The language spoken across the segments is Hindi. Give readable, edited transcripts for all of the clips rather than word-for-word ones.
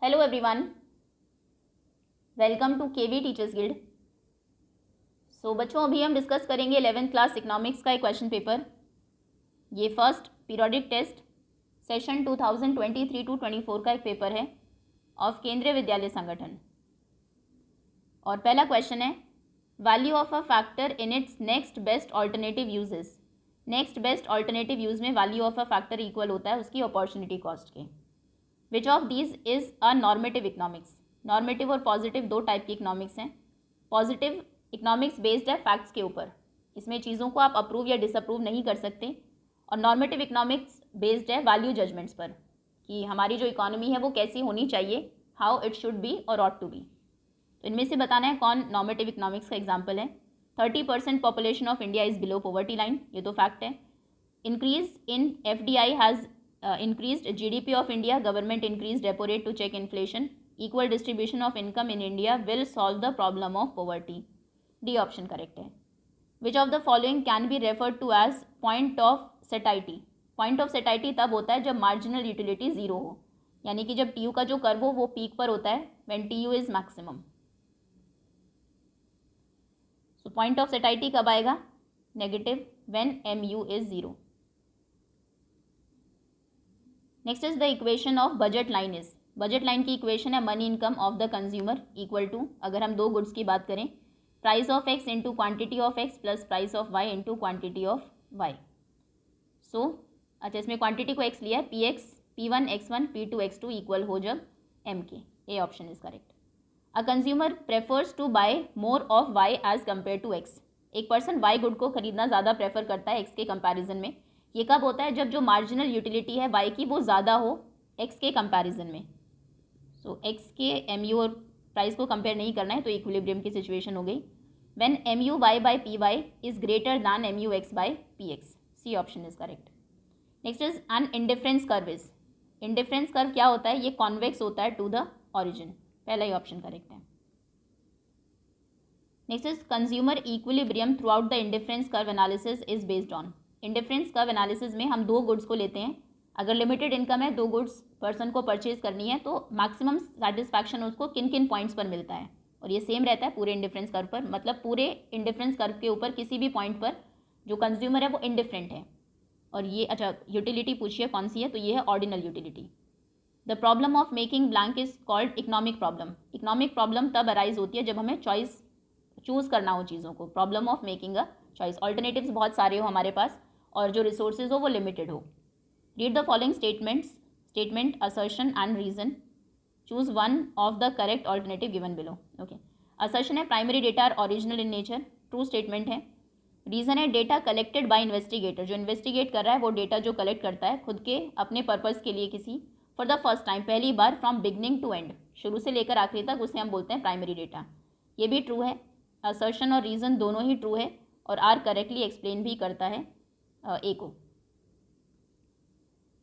Hello everyone, welcome to KV teachers guild. So बच्चों, अभी हम डिस्कस करेंगे 11th क्लास इकोनॉमिक्स का एक क्वेश्चन पेपर। ये first periodic test session 2023 to 24 का एक पेपर है ऑफ केंद्रीय विद्यालय संगठन। और पहला क्वेश्चन है, value of a factor in its next best alternative uses. Next best alternative use में value of a factor equal होता है उसकी अपॉर्चुनिटी कॉस्ट के। Which of these is a normative economics. Normative और पॉजिटिव दो टाइप की इकोनॉमिक्स हैं। पॉजिटिव इकोनॉमिक्स बेस्ड है फैक्ट्स के ऊपर, इसमें चीज़ों को आप अप्रूव या डिसअप्रूव नहीं कर सकते। और नॉर्मेटिव इकोनॉमिक्स बेस्ड है वैल्यू जजमेंट्स पर कि हमारी जो इकोनॉमी है वो कैसी होनी चाहिए, हाउ इट शुड बी और ऑट टू बी। तो इनमें से बताना है कौन नॉर्मेटिव इकोनॉमिक्स का एग्जाम्पल है। 30% population of India is below poverty line, ये तो फैक्ट है। Increase in FDI has increased GDP of India, government increased repo rate to check inflation, equal distribution of income in India will solve the problem of poverty. D option correct है। Which of the following can be referred to as point of satiety? Point of satiety तब होता है जब marginal utility ज़ीरो हो, यानी कि जब TU का जो कर्व हो वो पीक पर होता है when TU is maximum. So point of satiety कब आएगा? Negative when MU is zero. Next is the equation of budget line is. Budget line की इक्वेशन है money income of the consumer equal to, अगर हम दो गुड्स की बात करें, price of X into quantity of X plus price of Y into quantity of Y. So अच्छा, इसमें क्वान्टिटी को एक्स लिया है, P x P1 X1 P2 X2 equal हो जब एम के। A option is correct. A consumer prefers to buy more of Y as compared to X. एक पर्सन वाई गुड को खरीदना ज़्यादा प्रेफर करता है एक्स के कंपैरिजन में। ये कब होता है? जब जो मार्जिनल यूटिलिटी है वाई की वो ज़्यादा हो एक्स के कंपैरिजन में। सो एक्स के MU और प्राइस को कंपेयर नहीं करना है, तो इक्विलिब्रियम की सिचुएशन हो गई। When MU y by P Y is greater than MU x by P X. C option is correct. Next is an indifference curve is. Indifference curve क्या होता है? ये कॉन्वेक्स होता है टू द ऑरिजिन। पहला ही ऑप्शन करेक्ट है। Next is consumer equilibrium throughout the indifference curve analysis is based on. Indifference curve analysis में हम दो गुड्स को लेते हैं, अगर लिमिटेड इनकम है, दो गुड्स पर्सन को परचेज करनी है, तो मैक्सिमम सेटिस्फैक्शन उसको किन किन पॉइंट्स पर मिलता है, और ये सेम रहता है पूरे इंडिफरेंस कर्व पर। मतलब पूरे इंडिफरेंस कर्व के ऊपर किसी भी पॉइंट पर जो कंज्यूमर है वो इंडिफरेंट है। और ये अच्छा, यूटिलिटी पूछिए कौन सी है, तो ये है ordinal utility. The problem of making blank is called economic problem. Economic problem तब अराइज होती है जब हमें चॉइस चूज़ करना हो चीज़ों को। Problem of making a choice, alternatives बहुत सारे हो हमारे पास और जो रिसोर्सेज हो वो लिमिटेड हो। Read the following statement, assertion and reason. Choose one of the correct alternative given below. Okay, assertion है primary data are original in nature, true statement है। रीज़न है डेटा कलेक्टेड बाय इन्वेस्टिगेटर, जो इन्वेस्टिगेट कर रहा है वो डेटा जो कलेक्ट करता है खुद के अपने पर्पज़ के लिए किसी, फॉर द फर्स्ट टाइम, पहली बार, फ्रॉम बिगनिंग टू एंड, शुरू से लेकर आखिरी तक, उसे हम बोलते हैं प्राइमरी डेटा। ये भी ट्रू है। असर्शन और रीज़न दोनों ही ट्रू है और आर करेक्टली एक्सप्लेन भी करता है ए को।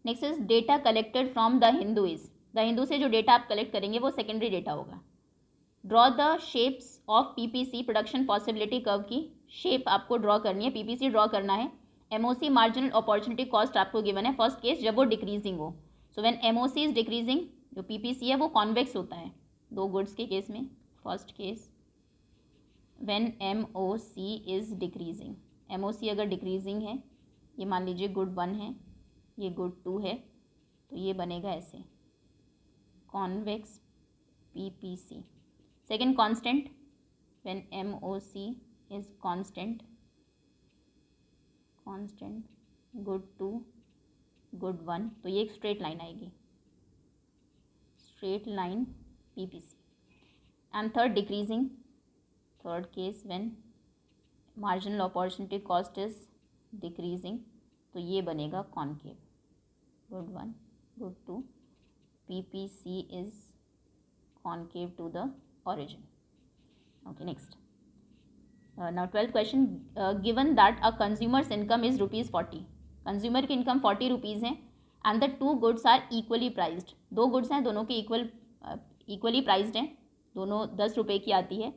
Next is data collected from the Hindu is. The Hindu से जो डेटा आप कलेक्ट करेंगे वो सेकेंडरी डेटा होगा। Draw the shapes of PPC, production possibility curve की शेप आपको ड्रॉ करनी है, PPC ड्रॉ करना है। MOC मार्जिनल अपॉर्चुनिटी कॉस्ट आपको गिवन है फर्स्ट केस जब वो डिक्रीजिंग हो। So when MOC is decreasing, जो PPC है वो कॉन्वेक्स होता है दो गुड्स के केस में। First case when MOC is decreasing, MOC अगर डिक्रीजिंग है, ये मान लीजिए गुड 1 है, ये गुड 2 है, तो ये बनेगा ऐसे, convex PPC। Second constant, when MOC is constant good 2 good 1, तो ये एक स्ट्रेट लाइन आएगी, straight line PPC। And third decreasing, third case when marginal opportunity cost is decreasing, तो ये बनेगा concave, good 1 good 2, PPC is concave to the origin. Okay, next. Now 12th question. Given that a consumer's income is ₹40, consumer की income 40 रुपीज़ है, and the two goods are equally priced. दो goods हैं, दोनों की equally priced हैं, दोनों 10 रुपये की आती है।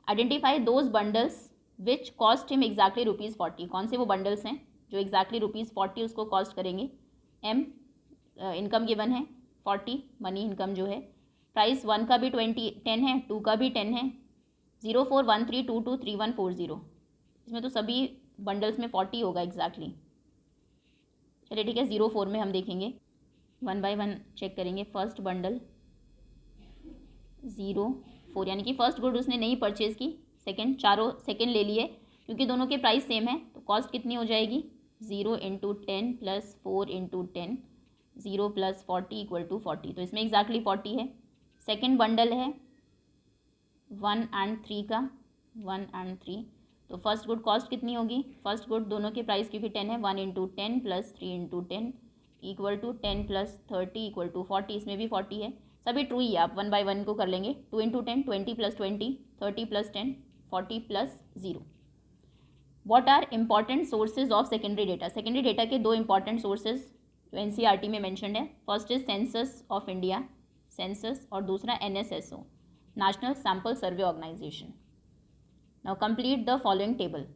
Identify those bundles which cost him exactly ₹40. कौन से वो bundles हैं जो exactly ₹40 उसको cost करेंगे। M इनकम गिवन है 40, मनी इनकम जो है, प्राइस 1 का भी 10 है, 2 का भी 10 है, 0413223140, इसमें तो सभी बंडल्स में 40 होगा एग्जैक्टली। चलिए ठीक है, 04 में हम देखेंगे, 1 बाय 1 चेक करेंगे। फर्स्ट बंडल 04, यानी कि फर्स्ट गुड उसने नहीं परचेज़ की, सेकंड, चारों सेकंड ले लिए, क्योंकि दोनों के प्राइस सेम है तो कॉस्ट कितनी हो जाएगी, 0 × 10 + 4 × 10, 0 + 40 = 40, तो इसमें एग्जैक्टली 40 है। सेकंड बंडल है 1 और 3 का, 1 और 3, तो फर्स्ट गुड कॉस्ट कितनी होगी, फर्स्ट गुड दोनों के प्राइस क्योंकि 10 है, 1 × 10 + 3 × 10 = 10 + 30 = 40, इसमें भी 40 है, सभी ट्रू ही है, आप 1 बाय 1 को कर लेंगे। 2 × 10 20 + 20, 30 + 10 40 + 0। What are important sources of secondary data, secondary data के दो इंपॉर्टेंट सोर्सेज जो एनसीईआरटी में मेंशन्ड है, first is census of India, census, और दूसरा NSSO, national sample survey organisation. Now complete the following table.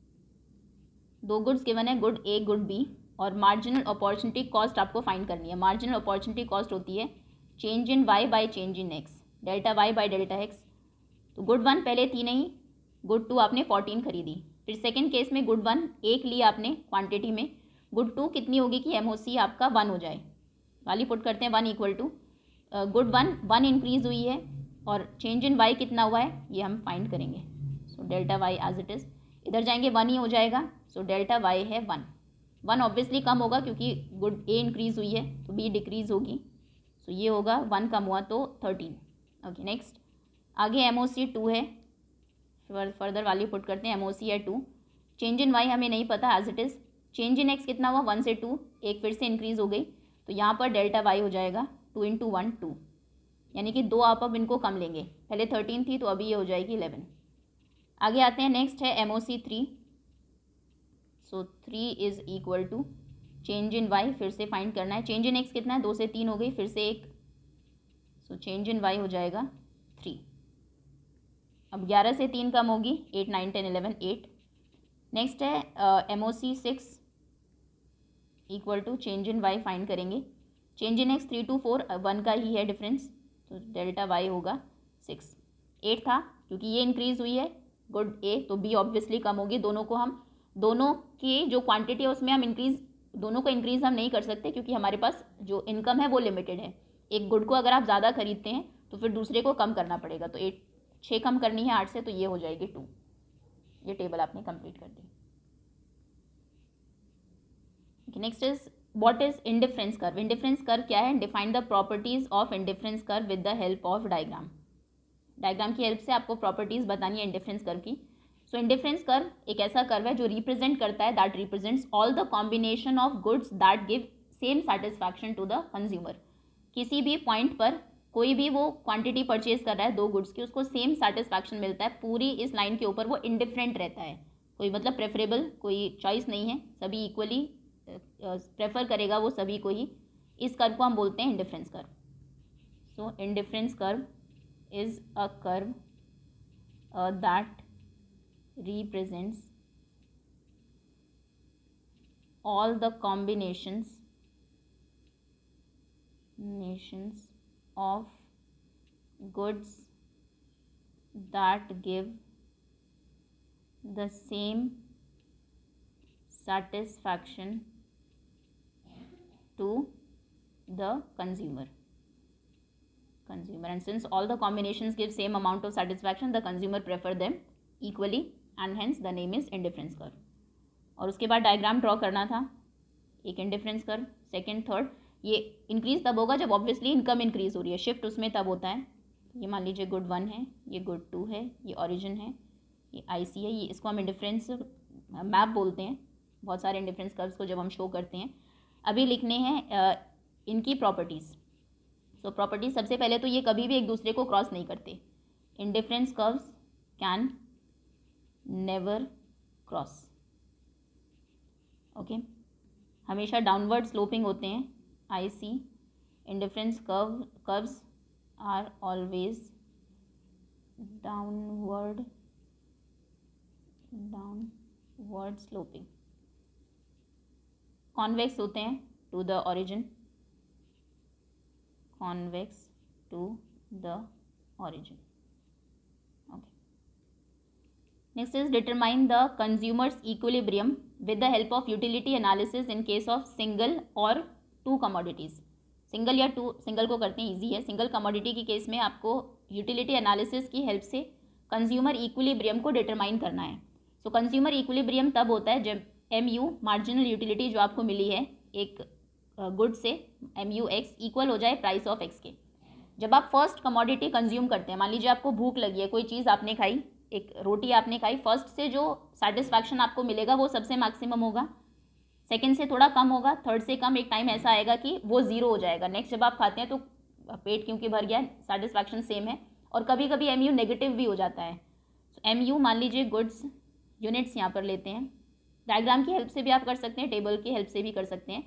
दो गुड्स गिवन है, गुड ए गुड बी, और मार्जिनल अपॉर्चुनिटी कॉस्ट आपको फाइंड करनी है। मार्जिनल अपॉर्चुनिटी कॉस्ट होती है change in Y by change in X, delta Y by delta x. तो गुड 1 पहले थी नहीं, गुड 2 आपने 14 खरीदी, फिर सेकंड केस में गुड 1 एक ली आपने क्वांटिटी में, गुड 2 कितनी होगी कि एमओसी आपका 1 हो जाए, वाली पुट करते हैं 1 = गुड 1 इंक्रीज़ हुई है, और चेंज इन वाई कितना हुआ है ये हम फाइंड करेंगे। So delta Y as it is, इधर जाएंगे 1 ही हो जाएगा, सो डेल्टा वाई है 1 ऑब्वियसली कम होगा क्योंकि गुड ए इंक्रीज़ हुई है तो बी डिक्रीज़ होगी, सो ये होगा 1 कम हुआ तो 13। ओके नेक्स्ट, आगे एमओसी 2 है, फर्दर वैल्यू पुट करते हैं, एमओसी है 2, चेंज इन वाई हमें नहीं पता as it is, change in X कितना हुआ 1 से 2, एक फिर से इंक्रीज़ हो गई, तो यहाँ पर डेल्टा वाई हो जाएगा 2 × 1 2, यानी कि 2 आप अब इनको कम लेंगे, पहले 13 थी तो अभी ये हो जाएगी 11। आगे आते हैं, नेक्स्ट है MOC 3, so 3 = change in Y, फिर से फाइंड करना है, चेंज इन एक्स कितना है 2 से 3 हो गई, फिर से एक, सो चेंज इन वाई हो जाएगा 3। अब 11 से 3 कम होगी, 8 9 10 11 8। नेक्स्ट है MOC 6 = change in Y find करेंगे, चेंज इन एक्स 3 to 4 1 का ही है डिफरेंस, तो डेल्टा वाई होगा 6। 8 था क्योंकि ये इंक्रीज़ हुई है गुड ए, तो बी ऑब्वियसली कम होगी, दोनों को हम, दोनों की जो क्वांटिटी है उसमें हम इंक्रीज़, दोनों को इंक्रीज़ हम नहीं कर सकते क्योंकि हमारे पास जो इनकम है वो लिमिटेड है। एक गुड को अगर आप ज़्यादा खरीदते हैं तो फिर दूसरे को कम करना पड़ेगा, तो 6 कम करनी है 8 से, तो ये हो जाएगी 2। ये टेबल आपने कंप्लीट कर दी। Next is what is indifference curve. Indifference curve क्या है, define the properties of indifference curve with the help of diagram. Diagram की हेल्प से आपको प्रॉपर्टीज बतानी है इंडिफरेंस कर्व की। सो इंडिफरेंस कर्व एक ऐसा कर्व है जो रिप्रेजेंट करता है, that represents all the combination of goods that give same satisfaction to the consumer. किसी भी पॉइंट पर कोई भी वो क्वांटिटी परचेज कर रहा है दो गुड्स की, उसको सेम सेटिस्फैक्शन मिलता है, पूरी इस लाइन के ऊपर वो इंडिफरेंट रहता है, कोई मतलब प्रेफरेबल कोई चॉइस नहीं है, सभी इक्वली प्रेफर करेगा वो सभी को ही। इस कर्व को हम बोलते हैं indifference curve. So indifference curve is a curve that represents all the combinations of goods that give the same satisfaction to the consumer, and since all the combinations give same amount of satisfaction, the consumer prefer them equally and hence the name is indifference curve। और उसके बाद डायग्राम ड्रॉ करना था, एक इंडिफरेंस कर्व, सेकंड थर्ड। ये इंक्रीज तब होगा जब ऑब्वियसली इनकम इंक्रीज हो रही है, शिफ्ट उसमें तब होता है। ये मान लीजिए गुड 1 है, ये गुड 2 है, ये ओरिजिन है, ये आईसी है, ये इसको हम इंडिफरेंस मैप बोलते हैं, बहुत सारे इंडिफरेंस कर्व्स को जब हम शो करते हैं। अभी लिखने हैं इनकी प्रॉपर्टीज़। सो प्रॉपर्टीज सबसे पहले तो ये कभी भी एक दूसरे को क्रॉस नहीं करते, indifference curves can never cross. Okay, हमेशा डाउनवर्ड स्लोपिंग होते हैं। I C indifference curves are always downward sloping. Convex होते हैं to the origin, convex to the origin. Okay. Next is determine the consumer's equilibrium with the help of utility analysis in case of single or two commodities. Single या टू, सिंगल को करते हैं ईजी है. सिंगल कमोडिटी की केस में आपको यूटिलिटी एनालिसिस की हेल्प से कंज्यूमर इक्विलिब्रियम को डिटरमाइन करना है. सो कंज्यूमर इक्विलिब्रियम तब होता है जब MU मार्जिनल यूटिलिटी जो आपको मिली है एक गुड से MUX इक्वल हो जाए प्राइस ऑफ X के. जब आप फर्स्ट कमोडिटी कंज्यूम करते हैं, मान लीजिए आपको भूख लगी है, कोई चीज़ आपने खाई, एक रोटी आपने खाई, फर्स्ट से जो सेटिस्फैक्शन आपको मिलेगा वो सबसे मैक्सिमम होगा, सेकंड से थोड़ा कम होगा, थर्ड से कम. एक टाइम ऐसा आएगा कि वो ज़ीरो हो जाएगा. नेक्स्ट जब आप खाते हैं तो पेट क्योंकि भर गया, सेटिस्फैक्शन सेम है. और कभी कभी MU नेगेटिव भी हो जाता है. तो MU मान लीजिए गुड्स यूनिट्स यहाँ पर लेते हैं. डायग्राम की हेल्प से भी आप कर सकते हैं, टेबल की हेल्प से भी कर सकते हैं.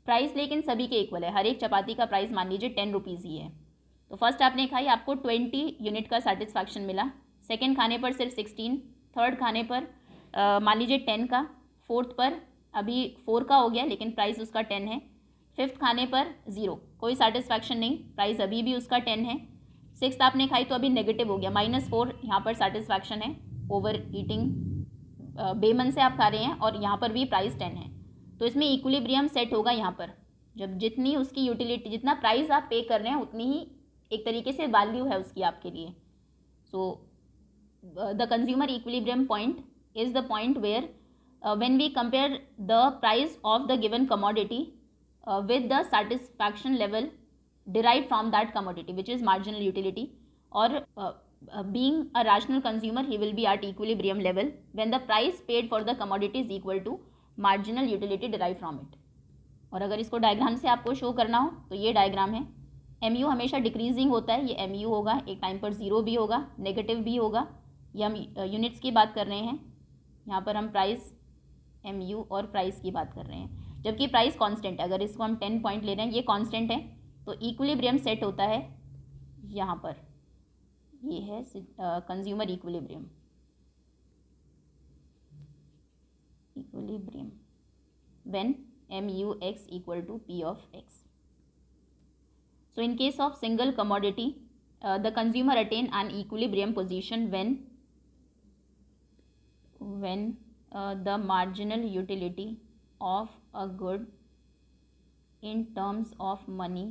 प्राइस लेकिन सभी के इक्वल है. हर एक चपाती का प्राइस मान लीजिए 10 रुपीज़ ही है. तो फर्स्ट आपने खाई, आपको 20 यूनिट का सेटिस्फैक्शन मिला. सेकेंड खाने पर सिर्फ 16, थर्ड खाने पर मान लीजिए 10 का, फोर्थ पर अभी 4 का हो गया लेकिन प्राइस उसका 10 है. फिफ्थ खाने पर 0, कोई सेटिस्फैक्शन नहीं, प्राइस अभी भी उसका 10 है. सिक्स्थ आपने खाई तो अभी नेगेटिव हो गया, -4, यहाँ पर सेटिस्फैक्शन है. ओवर ईटिंग, बेमन से आप खा रहे हैं और यहाँ पर भी प्राइस 10 है. तो इसमें इक्विलिब्रियम सेट होगा यहाँ पर जब जितनी उसकी यूटिलिटी, जितना प्राइस आप पे कर रहे हैं उतनी ही एक तरीके से वैल्यू है उसकी आपके लिए. So the consumer equilibrium point is the point where when we compare the price of the given commodity with the satisfaction level derived from that commodity, which is marginal utility, or being a rational consumer, he will be at equilibrium level when the price paid for the commodity is equal to marginal utility derived from it. और अगर इसको डायग्राम से आपको शो करना हो तो ये डायग्राम है. MU हमेशा डिक्रीजिंग होता है, ये MU होगा, एक टाइम पर 0 भी होगा, नेगेटिव भी होगा. ये हम यूनिट्स की बात कर रहे हैं, यहाँ पर हम प्राइस MU और प्राइस की बात कर रहे हैं, जबकि प्राइस कांस्टेंट है. अगर इसको हम 10 पॉइंट ले रहे हैं, ये कांस्टेंट है, तो इक्विलिब्रियम सेट होता है यहाँ पर. ये है consumer equilibrium when MUX equal to P of X. So in case of single commodity, the consumer attain an equilibrium position when the marginal utility of a good in terms of money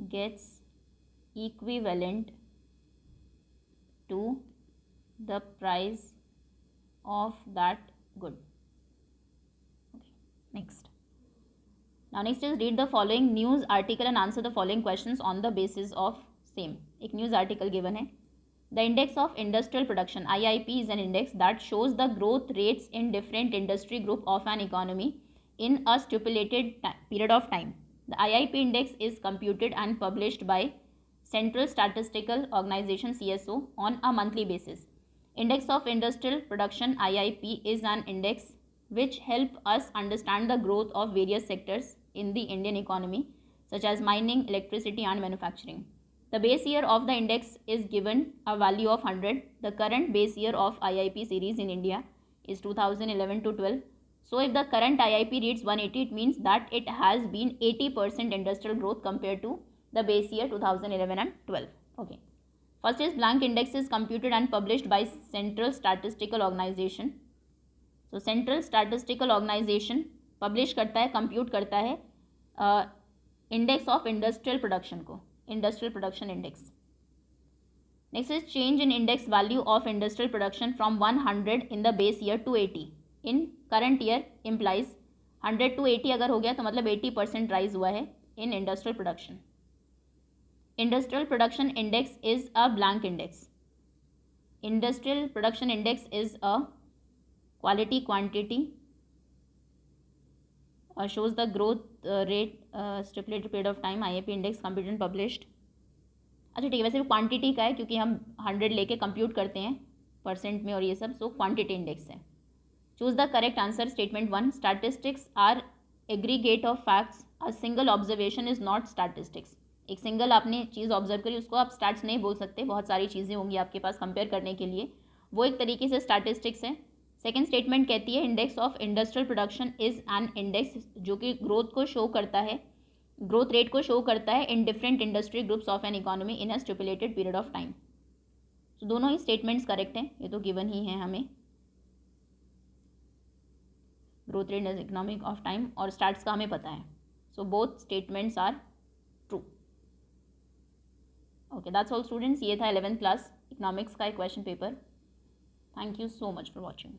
gets equivalent to the price of that good. Okay, next. Now next is read the following news article and answer the following questions on the basis of same. एक news article given है. The Index of Industrial Production IIP is an index that shows the growth rates in different industry group of an economy in a stipulated period of time. The IIP index is computed and published by Central Statistical Organization CSO on a monthly basis. Index of Industrial Production IIP is an index which help us understand the growth of various sectors in the Indian economy such as mining, electricity and manufacturing. The base year of the index is given a value of 100. The current base year of IIP series in India is 2011 to 12. So if the current IIP reads 180, it means that it has been 80% industrial growth compared to the base year 2011 and 12. Okay. First is blank index is computed and published by Central Statistical Organization. So Central Statistical Organization publish करता है, compute करता है index of industrial production को, industrial production index. Next is change in index value of industrial production from 100 in the base year to 80 in current year implies 100 to 80 अगर हो गया तो मतलब 80% rise हुआ है in industrial production. Industrial production index is a blank index. Industrial production index is a quality quantity shows the growth rate stipulated period of time. IIP index computed and published. अच्छा ठीक है, वैसे भी क्वांटिटी का है क्योंकि हम 100 लेके कंप्यूट करते हैं परसेंट में और ये सब, सो क्वांटिटी इंडेक्स है. Choose the correct answer. Statement 1, statistics are aggregate of facts. A single observation is not statistics. एक सिंगल आपने चीज़ ऑब्जर्व करी उसको आप स्टैट्स नहीं बोल सकते, बहुत सारी चीज़ें होंगी आपके पास कंपेयर करने के लिए, वो एक तरीके से स्टैटिस्टिक्स है. सेकेंड स्टेटमेंट कहती है index of industrial production is an index जो कि ग्रोथ को शो करता है ग्रोथ रेट को शो करता है in different industry groups of an economy in a stipulated period of time. तो दोनों ही स्टेटमेंट्स करेक्ट हैं, ये तो गिवन ही है हमें। Growth rate is economic of time और स्टार्ट्स का हमें पता है, so both statements are true. Okay, that's all students, ये था 11th क्लास इकोनॉमिक्स का एक question paper. Thank you so much for watching.